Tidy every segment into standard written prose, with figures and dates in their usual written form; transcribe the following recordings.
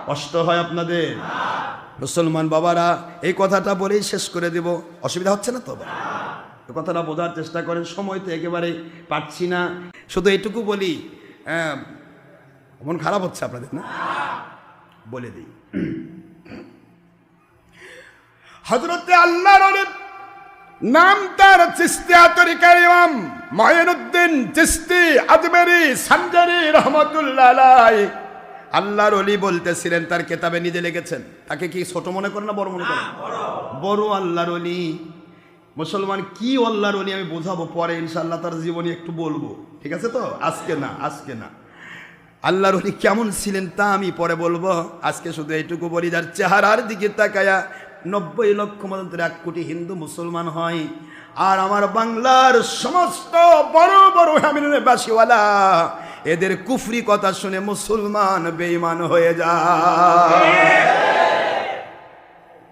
কষ্ট হয় আপনাদের? মুসলমান বাবারা, এই কথাটা বলেই শেষ করে দেব, অসুবিধা হচ্ছে না তো? কথাটা বোঝার চেষ্টা করেন, সময় তো একেবারে পাচ্ছি না। শুধু এটুকু বলি, মন খারাপ হচ্ছে আপনাদের না? বলে দিই, হযরতে আল্লাহর ওলি, নাম তার চিশতিয়া তরিকার ইমাম মুঈনুদ্দিন চিশতি আজমেরি সানজারি রাহমাতুল্লাহ আলাইহি। আল্লাহর ওলি বলতেছিলেন, তার কিতাবে নিজে লিখেছেন। তাকে কি ছোট মনে করেন না বড় মনে করেন? বড় আল্লাহর ওলি। মুসলমান কি আল্লাহর ওলি আমি বোঝাবো পরে ইনশাআল্লাহ, তার জীবনী একটু বলবো, ঠিক আছে তো? আজকে না। আল্লাহর ওলি কেমন ছিলেন তা আমি পরে বলবো। আজকে শুধু এইটুকু বলি, যার চেহারার দিকে তাকায়া 90 লক্ষ মধ্যে 1 কোটি হিন্দু মুসলমান হয়, আর আমার বাংলার সমস্ত বড় বড় হামিনের বাসিওয়ালা এদের কুফরি কথা শুনে মুসলমান বেঈমান হয়ে যায়।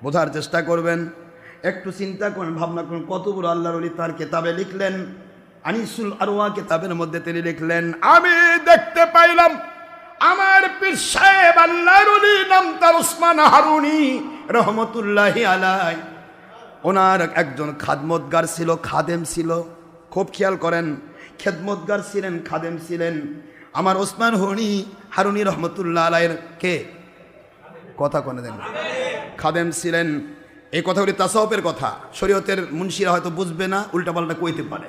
বোঝার চেষ্টা করবেন, একটু চিন্তা করেন, ভাবনা করুন, কত বড় আল্লাহর ওলি। তার কিতাবে লিখলেন, আনিসুল আরওয়া কিতাবের মধ্যে তিনি লিখলেন, আমি দেখতে পাইলাম আমার পীর সাহেব আল্লাহর ওলি, নাম তার ওসমান হারুনি রহমতুল্লাহি আলাইহি। ওনার একজন খাদমতগার ছিল, খাদেম ছিল। খুব খেয়াল করেন, খেদমতগার ছিলেন, খাদেম ছিলেন। আমার ওসমান হারুনি রহমতুল্লাহ আলাইহির কে কথা কোনে দেন, খাদেম ছিলেন। এই কথাগুলি তাসাউফের কথা, শরীয়তের মুন্সিরা হয়তো বুঝবে না, উল্টাপাল্টা কইতে পারে।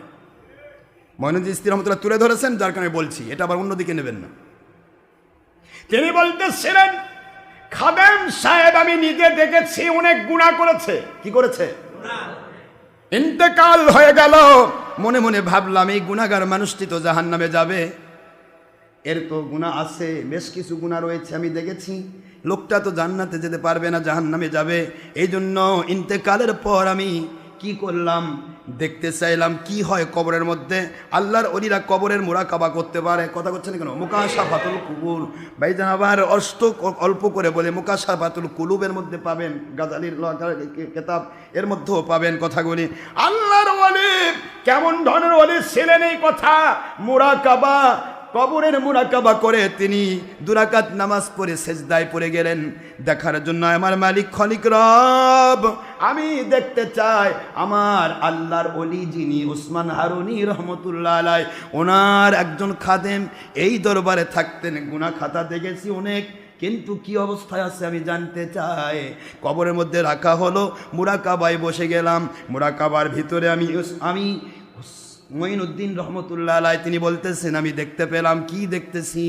মুঈনুদ্দিন চিশতি রহমতুল্লাহ তুলে ধরেছেন, যার কারণে বলছি, এটা আবার অন্যদিকে নেবেন না। তিনি বলতেছিলেন, খাদেম সাহেব আমি নিজে দেখেছি অনেক গুনাহ করেছে। কি করেছে? ইন্তেকাল হয়ে গেল। মনে মনে ভাবলাম, এই গুনাহগার মানুষটি তো জাহান্নামে যাবে, এর তো গুনাহ আছে, বেশ কিছু গুনাহ রয়েছে, আমি দেখেছি লোকটা তো জান্নাতে যেতে পারবে না, জাহান্নামে যাবে। এই জন্য ইন্তেকালের পর আমি কি করলাম, দেখতে চাইলাম কি হয় কবরের মধ্যে। আল্লাহর ওলিরা কবরের মুরাকাবা করতে পারে, কথা করছেন কেন? মুকাশাফাতুল কুবুর ভাইজান, আবার অল্প করে বলে মুকাশাফাতুল কুলুবের মধ্যে পাবেন, গাজালির কিতাব এর মধ্যেও পাবেন কথাগুলি। আল্লাহর ওলি কেমন ধরনের ওলি ছিলেন, এই কথা মুরাকাবা, কবরের মুরাকাবা করে তিনি 2 রাকাত নামাজ পড়ে সেজদায় পড়ে গেলেন, দেখার জন্য আমার মালিক খলিক রব, আমি দেখতে চাই আমার আল্লাহর ওলি যিনি ওসমান হারুনি রহমতুল্লাহ আলাইহি, ওনার একজন খাদেম এই দরবারে থাকতেন, গুনাহ খাতা দেখেছি অনেক, কিন্তু কি অবস্থায় আছে আমি জানতে চাই। কবরের মধ্যে রাখা হলো, মুরাকাবায় বসে গেলাম। মুরাকাবার ভিতরে আমি মুঈনুদ্দিন রহমতুল্লাহ আলাইহি তিনি বলতেছেন, আমি দেখতে পেলাম, কি দেখতেছি,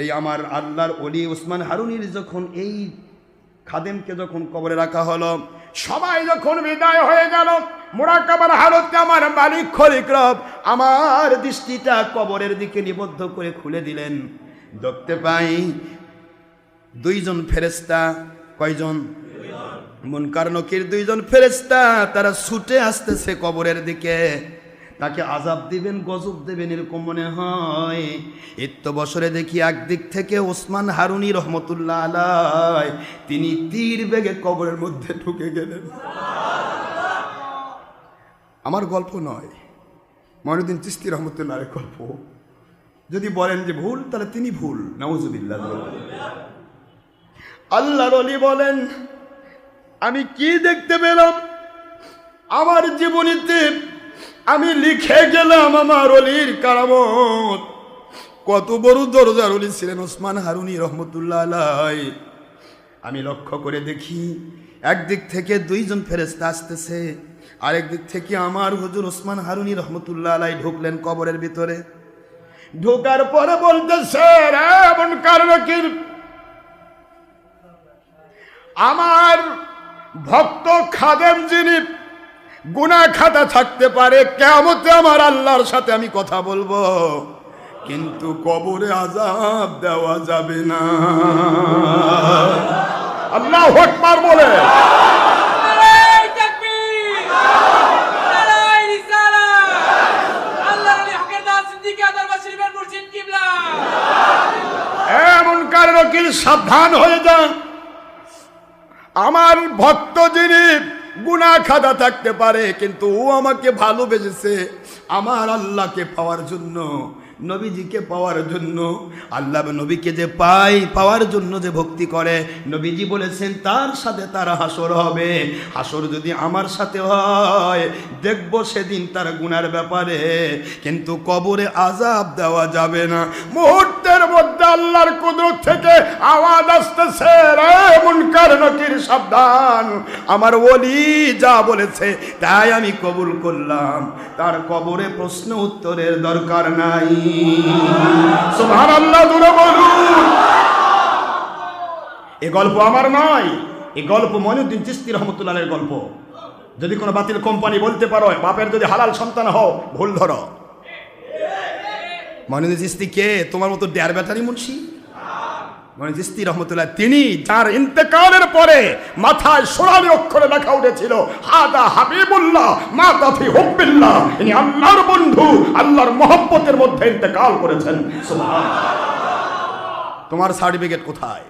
এই আমার আল্লাহর ওলি ওসমান হারুনির যখন এই খাদেমকে যখন কবরে রাখা হলো, সবাই যখন বিদায় হয়ে গেল, মুরাকাবার হালতে আমার মালিক খলিক রব আমার দৃষ্টিটা কবরের দিকে নিবদ্ধ করে খুলে দিলেন। দেখতে পাই 2 জন ফেরেশতা। কয়জন? মুনকার নকির 2 জন ফেরেশতা, তারা ছুটে আসতেছে কবরের দিকে। তাকে আযাব দিবেন, গজব দেবেন, এরকম মনে হয়। এত বছরে দেখি একদিক থেকে ওসমান হারুনি রহমতুল্লাহ আলাইহি তিনি তীর বেগে কবরের মধ্যে ঢুকে গেলেন। আমার গল্প নয়, মুঈনুদ্দিন চিশতি রহমতুল্লাহ আলাইহির গল্প। যদি বলেন যে ভুল, তাহলে তিনি ভুল, নাউজুবিল্লাহ। আল্লাহর ওলি বলেন, আমি কি দেখতে পেলাম, আমার জীবনীতে আমি লিখে গেলাম আমার ওলির কারামত। কত বড় দরজার ওলি ছিলেন ওসমান হারুনি রহমতুল্লাহ আলাইহি। আমি লক্ষ্য করে দেখি, একদিক থেকে 2 জন ফেরেশতা আসতেছে, আরেক দিক থেকে আমার হুজুর ওসমান হারুনি রহমতুল্লাহ আলাইহি ঢুকলেন কবরের ভিতরে। ঢোকার পরে বলতেছে, এমন কারণ কি আমার ভক্ত খাদেম যিনি গুনাহ খাতা থাকতে পারে, কিয়ামতে আমার আল্লাহর সাথে আমি কথা বলবো, কিন্তু কবরে আযাব দেওয়া যাবে না। আল্লাহু আকবার বলে। এমন কারণ কি সাবধান হয়ে যান, আমার ভক্ত যিনি গুনাহ খাতা থাকতে পারে, কিন্তু ও আমাকে ভালোবেসেছে আমার আল্লাহকে পাওয়ার জন্য, নবীজিকে পাওয়ার জন্য। আল্লাহ নবীকে যে পাওয়ার জন্য যে ভক্তি করে, নবীজি বলেছেন তার সাথে তার হাসর হবে। হাসর যদি আমার সাথে হয়, দেখব সেদিন তার গুনার ব্যাপারে, কিন্তু কবরে আযাব দেওয়া যাবে না। মুহূর্তের মধ্যে আল্লাহর কুদরত থেকে আওয়াজ আসতেছে, রে মুনকার নকির সাবধান, আমার ওলি যা বলেছে তাই আমি কবুল করলাম, তার কবরে প্রশ্ন উত্তরের দরকার নাই। সুবহানাল্লাহ, জোরে বলুন। এই গল্প আমার নয়, এই গল্প মঈনুদ্দিন চিশতি রহমতুল্লাহের গল্প। যদি কোনো বাতিল কোম্পানি বলতে পারো বাপের যদি হালাল সন্তান হও, ভুল ধরো। মঈনুদ্দিন চিশতি কে? তোমার মতো ডেয়ার ব্যাটারি মুন্সি? মঈনুদ্দিন চিশতি রহমতুল্লাহ তিনি, যার ইন্তেকালের পরে মাথায় সোনালী অক্ষরে লেখা উঠেছিল, হাদা হাবিবুল্লাহ মাতা ফি হুব্বিল্লাহ, ইনি আল্লাহর বন্ধু, আল্লাহর মহব্বতের মধ্যে ইন্তেকাল করেছেন। সুবহানাল্লাহ। তোমার সার্টিফিকেট কোথায়?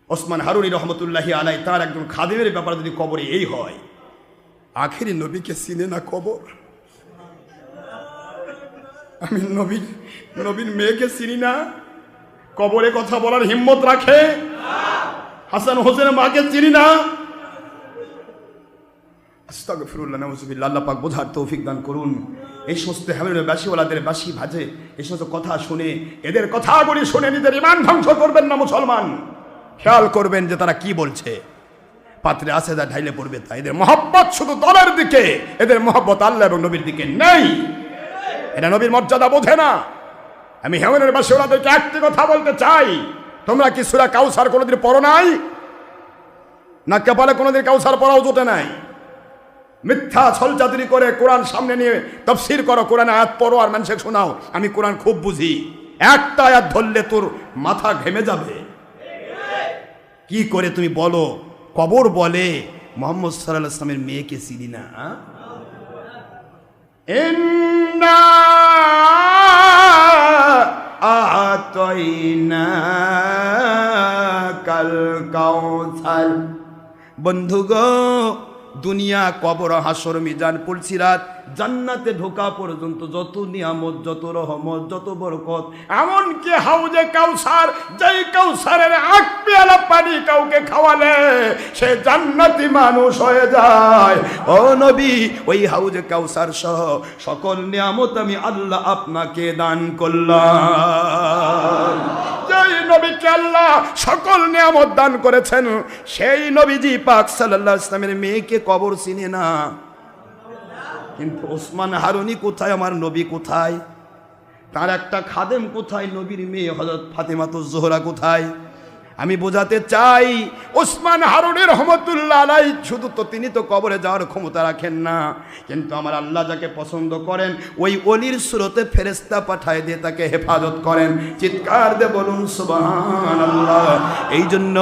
ওসমান হারুনি রহমতুল্লাহি আলাইহি তার একজন খাদেমের ব্যাপারে যদি কবরে এই হয়, আখেরি নবীকে চিনে না কবর। আমি নবীর মেয়েকে চিনি না, কবরে কথা বলার হিম্মত রাখে? হাসান হোসেনের মাকে চিনি না। আস্তাগফিরুল্লাহ, নাউযুবিল্লাহ। আল্লাহ পাক বোঝার তৌফিক দান করুন। এই সমস্ত হেমেনের বাসিওয়ালাদের বাসি ভাজে এই সমস্ত কথা শুনে, এদের কথাগুলি শুনে নিজের ঈমান ধ্বংস করবেন না মুসলমান। খেয়াল করবেন যে তারা কি বলছে, পাত্রে আছে যা ঢাইলে পড়বে তা। এদের মহব্বত শুধু দলের দিকে, এদের মহব্বত আল্লাহ এবং নবীর দিকে নেই। এটা নবীর মর্যাদা বোঝে না। আমি হেমেনের বাসিওয়ালাদেরকে একটি কথা বলতে চাই, তোমরা কি সূরা কাউসার কোনোদিন পড়ো নাই? না কপালে কোনোদিন কাউসার পড়াও জোটে নাই? মিথ্যা ছলচাতুরি করে কোরআন সামনে নিয়ে তাফসীর করো, কোরআন আয়াত পড়ো আর মানুষকে শোনাও আমি কোরআন খুব বুঝি। একটা আয়াত ধরলে তোর মাথা ঘেমে যাবে। কি করে তুমি বলো কবর বলে মুহাম্মদ সাল্লাল্লাহু আলাইহি ওয়াসাল্লামের মেয়েকে চিনি না? ইন্না আতাইনাকাল কাউসার। বন্ধুগো, দুনিয়া, কবর, হাসর, মিজান, পুলসিরাত, জান্নাতে ঢোকা পর্যন্ত যত নিয়ামত, যত রহমত, যত বরকত, এমনকি হাউজে কাউসার, যেই কাউসারের এক পেয়ালা পানি কাউকে খাওয়ালে সে জান্নাতি মানুষ হয়ে যায়। ও নবী, ওই হাউজে কাউসার সহ সকল নিয়ামত আমি আল্লাহ আপনাকে দান করলাম। যেই নবীকে আল্লাহ সকল নিয়ামত দান করেছেন, সেই নবীজি পাক সাল্লাল্লাহু আলাইহি ওয়াসাল্লামের মেয়েকে কবর চিনে না। কিন্তু ওসমান হারুনি কোথায়, আমার নবী কোথায়, তার একটা খাদেম কোথায়, নবীর মেয়ে হযরত ফাতেমাতুজ জোহরা কোথায়? আমি বোঝাতে চাই, ওসমান হারুনি রহমতুল্লাহ আলাইহি শুধু তো তিনি তো কবরে যাওয়ার ক্ষমতা রাখেন না, কিন্তু আমার আল্লাহ যাকে পছন্দ করেন ওই ওলির সুরতে ফেরেশতা পাঠায় দিয়ে তাকে হেফাজত করেন। চিৎকার দিয়ে বলুন সুবহানাল্লাহ। এই জন্য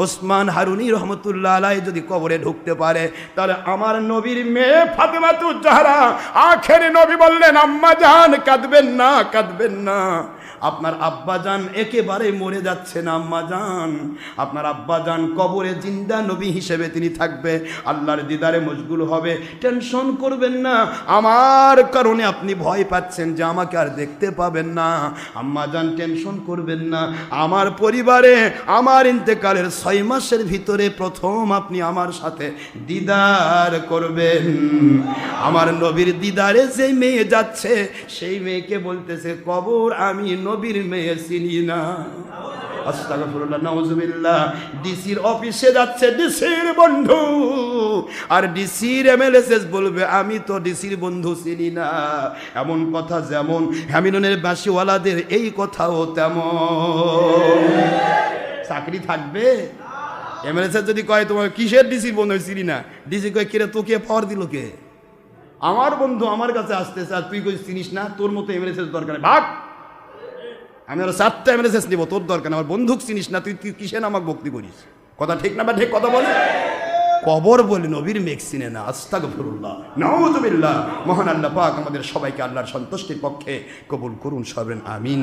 ওসমান হারুনি রহমতুল্লাহ আলাইহি যদি কবরে ঢুকতে পারে, তাহলে আমার নবীর মেয়ে ফাতেমাতুজ জোহরা, আখেরি নবী বললেন, আম্মা জান কাঁদবেন না, কাঁদবেন না, আপনার আব্বাজান একেবারে মরে যাচ্ছেন। আম্মা জান, আপনার আব্বাজান কবরে জিন্দা নবী হিসেবে তিনি থাকবে, আল্লাহর দিদারে মশগুল হবে, টেনশন করবেন না। আমার কারণে আপনি ভয় পাচ্ছেন যে আমাকে আর দেখতে পাবেন না, আম্মা জান টেনশন করবেন না। আমার পরিবারে আমার ইন্তেকালের 6 মাসের ভিতরে প্রথম আপনি আমার সাথে দিদার করবেন। আমার নবীর দিদারে যে মেয়ে যাচ্ছে, সেই মেয়েকে বলতেছে কবর আমি নবীর মেয়ে চিনি না। আস্তাগফিরুল্লাহ, নাউযুবিল্লাহ। ডিসির অফিসে যাচ্ছে ডিসির বন্ধু, আর ডিসির এমএলএসএস বলবে আমি তো ডিসির বন্ধু চিনি না। এমন কথা যেমন হ্যামিলনের বাসিওয়ালাদের, এই কথাও তেমন। চাকরি থাকবে? এমএলএসএস যদি কয় তোমার কিসের ডিসির বন্ধু চিনি না, ডিসি কয় কিরে তোকে পাওয়ার দিল কে? আমার বন্ধু আমার কাছে আসতেছে আর তুই কই চিনিস না, তোর মতো এমএলএসএস দরকার ভাগ। আমি আরো 4টা এমএলএসএস নিব, তোর দরকার। আমার বন্ধুক চিনিস না, তুই কিসের আমাকে ভক্তি করিস? কথা ঠিক না বা ঠিক কথা বলে? কবর বলে নবীর মেঘ চিনে না। আস্তাগফিরুল্লাহ, নাউযুবিল্লাহ। মহান আল্লাহ পাক আমাদের সবাইকে আল্লাহর সন্তুষ্টির পক্ষে কবুল করুন, সবেন আমিন।